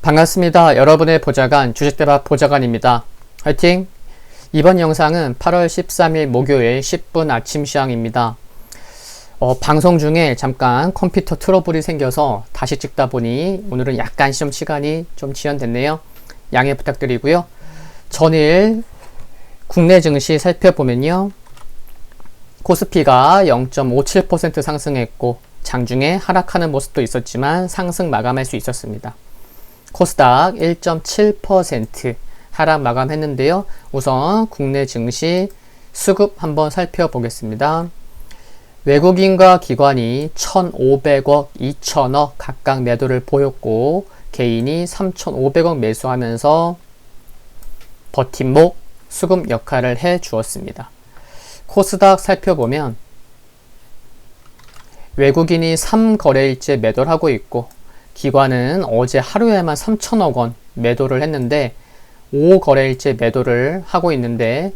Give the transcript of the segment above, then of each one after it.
반갑습니다. 여러분의 보좌관 주식대박 보좌관입니다. 화이팅! 이번 영상은 8월 13일 목요일 10분 아침 시황입니다. 방송 중에 잠깐 컴퓨터 트러블이 생겨서 다시 찍다 보니 오늘은 약간 시간이 좀 지연됐네요. 양해 부탁드리고요. 전일 국내 증시 살펴보면요. 코스피가 0.57% 상승했고 장중에 하락하는 모습도 있었지만 상승 마감할 수 있었습니다. 코스닥 1.7% 하락 마감했는데요. 우선 국내 증시 수급 한번 살펴보겠습니다. 외국인과 기관이 1,500억, 2,000억 각각 매도를 보였고 개인이 3,500억 매수하면서 버팀목 수급 역할을 해 주었습니다. 코스닥 살펴보면 외국인이 3거래일째 매도를 하고 있고 기관은 어제 하루에만 3천억 원 매도를 했는데 5거래일째 매도를 하고 있는데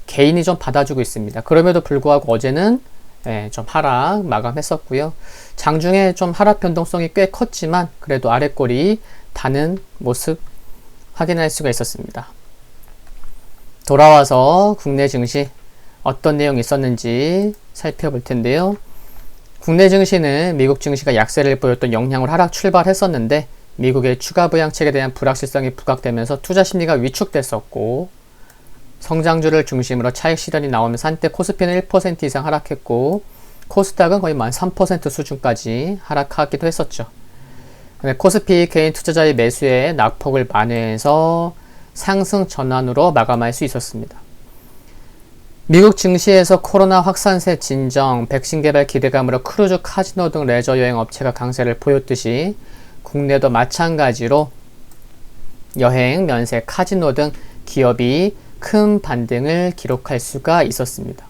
개인이 좀 받아주고 있습니다. 그럼에도 불구하고 어제는 좀 하락 마감했었고요. 장중에 좀 하락 변동성이 꽤 컸지만 그래도 아랫골이 다는 모습 확인할 수가 있었습니다. 돌아와서 국내 증시 어떤 내용이 있었는지 살펴볼 텐데요. 국내 증시는 미국 증시가 약세를 보였던 영향으로 하락 출발했었는데 미국의 추가 부양책에 대한 불확실성이 부각되면서 투자 심리가 위축됐었고 성장주를 중심으로 차익 실현이 나오면서 한때 코스피는 1% 이상 하락했고 코스닥은 거의 3% 수준까지 하락하기도 했었죠. 코스피 개인 투자자의 매수에 낙폭을 만회해서 상승 전환으로 마감할 수 있었습니다. 미국 증시에서 코로나 확산세 진정, 백신 개발 기대감으로 크루즈, 카지노 등 레저 여행 업체가 강세를 보였듯이 국내도 마찬가지로 여행, 면세, 카지노 등 기업이 큰 반등을 기록할 수가 있었습니다.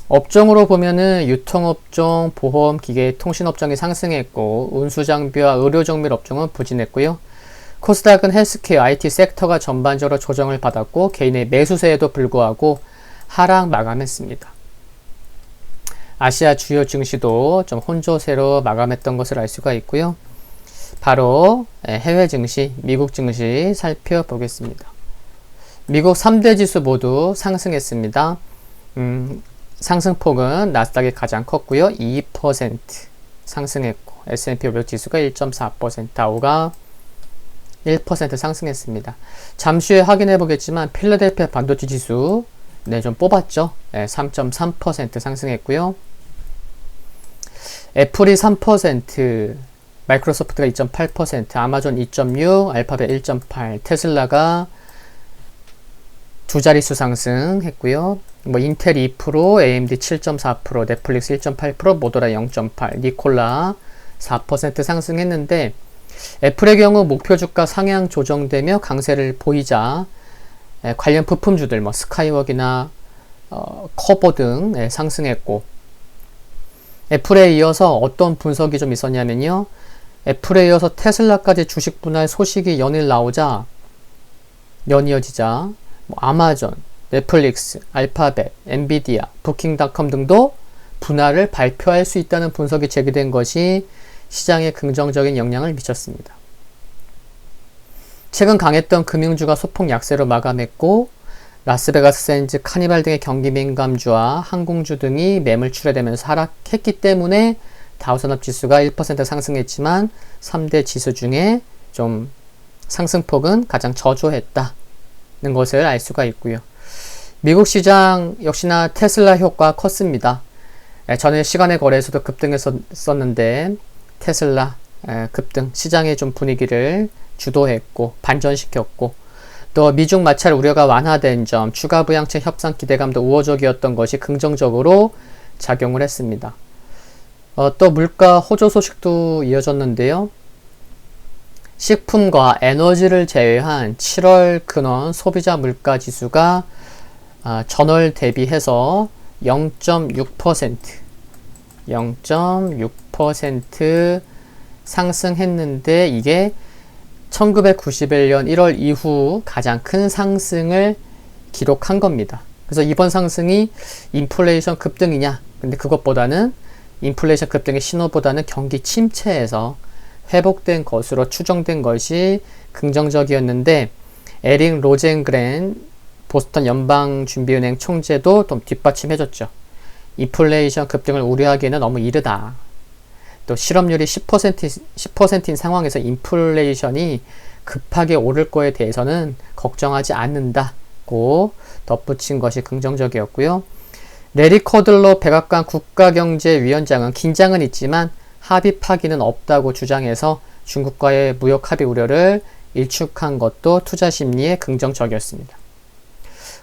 업종으로 보면은 유통업종, 보험, 기계, 통신업종이 상승했고 운수장비와 의료정밀 업종은 부진했고요. 코스닥은 헬스케어, IT 섹터가 전반적으로 조정을 받았고 개인의 매수세에도 불구하고 하락 마감했습니다. 아시아 주요 증시도 좀 혼조세로 마감했던 것을 알 수가 있고요. 바로 해외 증시, 미국 증시 살펴보겠습니다. 미국 3대 지수 모두 상승했습니다. 상승폭은 나스닥이 가장 컸고요. 2% 상승했고 S&P 500 지수가 1.4%, 다우가 1% 상승했습니다. 잠시 후에 확인해 보겠지만 필라델피아 반도체 지수 좀 뽑았죠. 3.3% 상승했고요. 애플이 3%, 마이크로소프트가 2.8%, 아마존 2.6%, 알파벳 1.8%, 테슬라가 두 자릿수 상승했고요. 인텔 2%, AMD 7.4%, 넷플릭스 1.8%, 모더라 0.8%, 니콜라 4% 상승했는데 애플의 경우 목표 주가 상향 조정되며 강세를 보이자 관련 부품주들 스카이웍이나 커버 등 상승했고 애플에 이어서 어떤 분석이 좀 있었냐면요. 애플에 이어서 테슬라까지 주식 분할 소식이 연이어지자 아마존, 넷플릭스, 알파벳, 엔비디아, 부킹닷컴 등도 분할을 발표할 수 있다는 분석이 제기된 것이 시장에 긍정적인 영향을 미쳤습니다. 최근 강했던 금융주가 소폭 약세로 마감했고 라스베가스 샌즈, 카니발 등의 경기 민감주와 항공주 등이 매물 출회되면서 하락했기 때문에 다우산업지수가 1% 상승했지만 3대 지수 중에 좀 상승폭은 가장 저조했다는 것을 알 수가 있고요. 미국 시장 역시나 테슬라 효과 컸습니다. 전일 시간의 거래에서도 급등했었는데 테슬라 급등, 시장의 좀 분위기를 주도했고 반전시켰고 또 미중 마찰 우려가 완화된 점, 추가 부양책 협상 기대감도 우호적이었던 것이 긍정적으로 작용을 했습니다. 또 물가 호조 소식도 이어졌는데요. 식품과 에너지를 제외한 7월 근원 소비자 물가 지수가 전월 대비해서 0.6% 상승했는데 이게 1991년 1월 이후 가장 큰 상승을 기록한 겁니다. 그래서 이번 상승이 인플레이션 급등이냐? 근데 그것보다는 인플레이션 급등의 신호보다는 경기 침체에서 회복된 것으로 추정된 것이 긍정적이었는데 에릭 로젠그렌 보스턴 연방준비은행 총재도 좀 뒷받침해줬죠. 인플레이션 급등을 우려하기에는 너무 이르다. 또 실업률이 10%인 상황에서 인플레이션이 급하게 오를 거에 대해서는 걱정하지 않는다고 덧붙인 것이 긍정적이었고요. 레리 커들러 백악관 국가경제위원장은 긴장은 있지만 합의 파기는 없다고 주장해서 중국과의 무역 합의 우려를 일축한 것도 투자 심리에 긍정적이었습니다.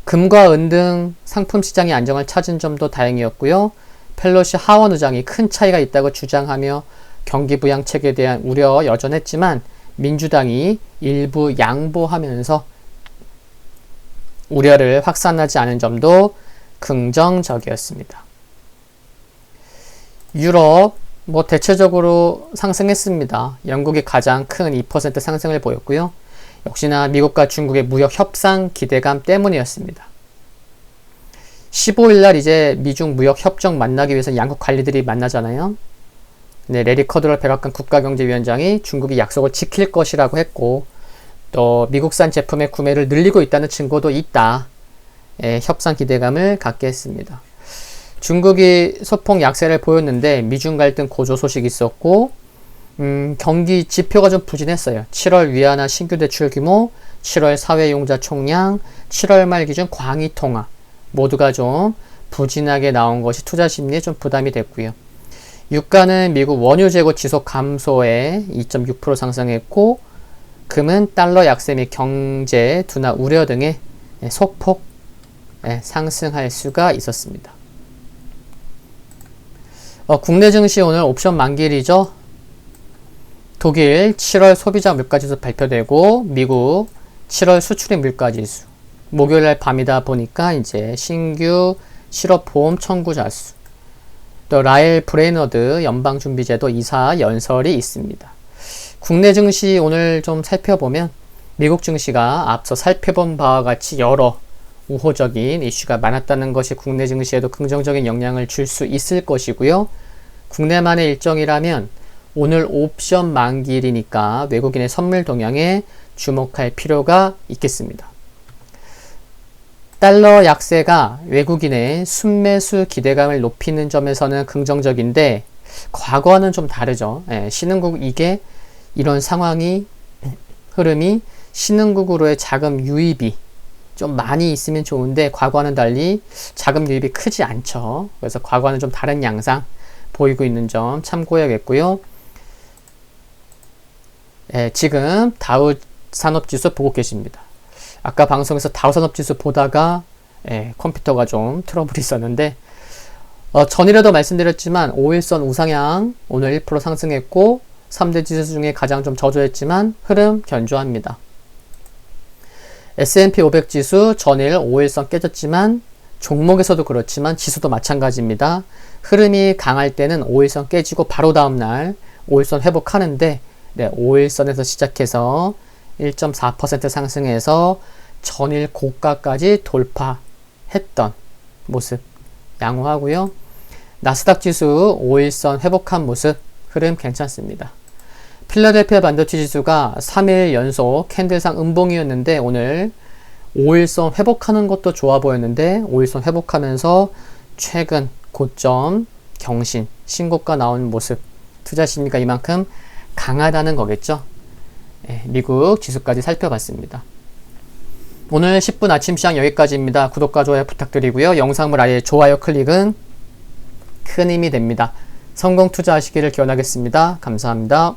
금과 은 등 상품 시장의 안정을 찾은 점도 다행이었고요. 펠로시 하원 의장이 큰 차이가 있다고 주장하며 경기 부양책에 대한 우려 여전했지만 민주당이 일부 양보하면서 우려를 확산하지 않은 점도 긍정적이었습니다. 유럽 대체적으로 상승했습니다. 영국이 가장 큰 2% 상승을 보였고요. 역시나 미국과 중국의 무역 협상 기대감 때문이었습니다. 15일 날 이제 미중 무역 협정 만나기 위해서 양국 관리들이 만나잖아요. 네, 레리 커드럴 백악관 국가경제위원장이 중국이 약속을 지킬 것이라고 했고 또 미국산 제품의 구매를 늘리고 있다는 증거도 있다. 협상 기대감을 갖게 했습니다. 중국이 소폭 약세를 보였는데 미중 갈등 고조 소식이 있었고 경기 지표가 좀 부진했어요. 7월 위안화 신규 대출 규모, 7월 사회용자 총량, 7월 말 기준 광의 통화 모두가 좀 부진하게 나온 것이 투자 심리에 좀 부담이 됐고요. 유가는 미국 원유 재고 지속 감소에 2.6% 상승했고 금은 달러 약세 및 경제 둔화 우려 등의 소폭 상승할 수가 있었습니다. 국내 증시 오늘 옵션 만기일이죠. 독일 7월 소비자 물가지수 발표되고 미국 7월 수출입 물가지수 목요일날 밤이다 보니까 이제 신규 실업보험 청구자 수 또 라엘 브레너드 연방준비제도 이사 연설이 있습니다. 국내 증시 오늘 좀 살펴보면 미국 증시가 앞서 살펴본 바와 같이 여러 우호적인 이슈가 많았다는 것이 국내 증시에도 긍정적인 영향을 줄 수 있을 것이고요. 국내만의 일정이라면 오늘 옵션 만기일이니까 외국인의 선물 동향에 주목할 필요가 있겠습니다. 달러 약세가 외국인의 순매수 기대감을 높이는 점에서는 긍정적인데 과거와는 좀 다르죠. 신흥국 이게 이런 상황이 흐름이 신흥국으로의 자금 유입이 좀 많이 있으면 좋은데 과거와는 달리 자금 유입이 크지 않죠. 그래서 과거와는 좀 다른 양상 보이고 있는 점 참고해야겠고요. 지금 다우 산업지수 보고 계십니다. 아까 방송에서 다우 산업지수 보다가 컴퓨터가 좀 트러블이 있었는데 전일에도 말씀드렸지만 5일선 우상향 오늘 1% 상승했고 3대 지수 중에 가장 좀 저조했지만 흐름 견조합니다. S&P 500 지수 전일 5일선 깨졌지만 종목에서도 그렇지만 지수도 마찬가지입니다. 흐름이 강할 때는 5일선 깨지고 바로 다음날 5일선 회복하는데 5일선에서 시작해서 1.4% 상승해서 전일 고가까지 돌파했던 모습 양호하고요. 나스닥 지수 5일선 회복한 모습 흐름 괜찮습니다. 필라델피아 반도체 지수가 3일 연속 캔들상 음봉이었는데 오늘 5일선 회복하는 것도 좋아 보였는데 5일선 회복하면서 최근 고점 경신 신고가 나온 모습 투자 심리가 이만큼 강하다는 거겠죠. 미국 지수까지 살펴봤습니다. 오늘 10분 아침 시장 여기까지입니다. 구독과 좋아요 부탁드리고요. 영상물 아래 좋아요 클릭은 큰 힘이 됩니다. 성공 투자하시기를 기원하겠습니다. 감사합니다.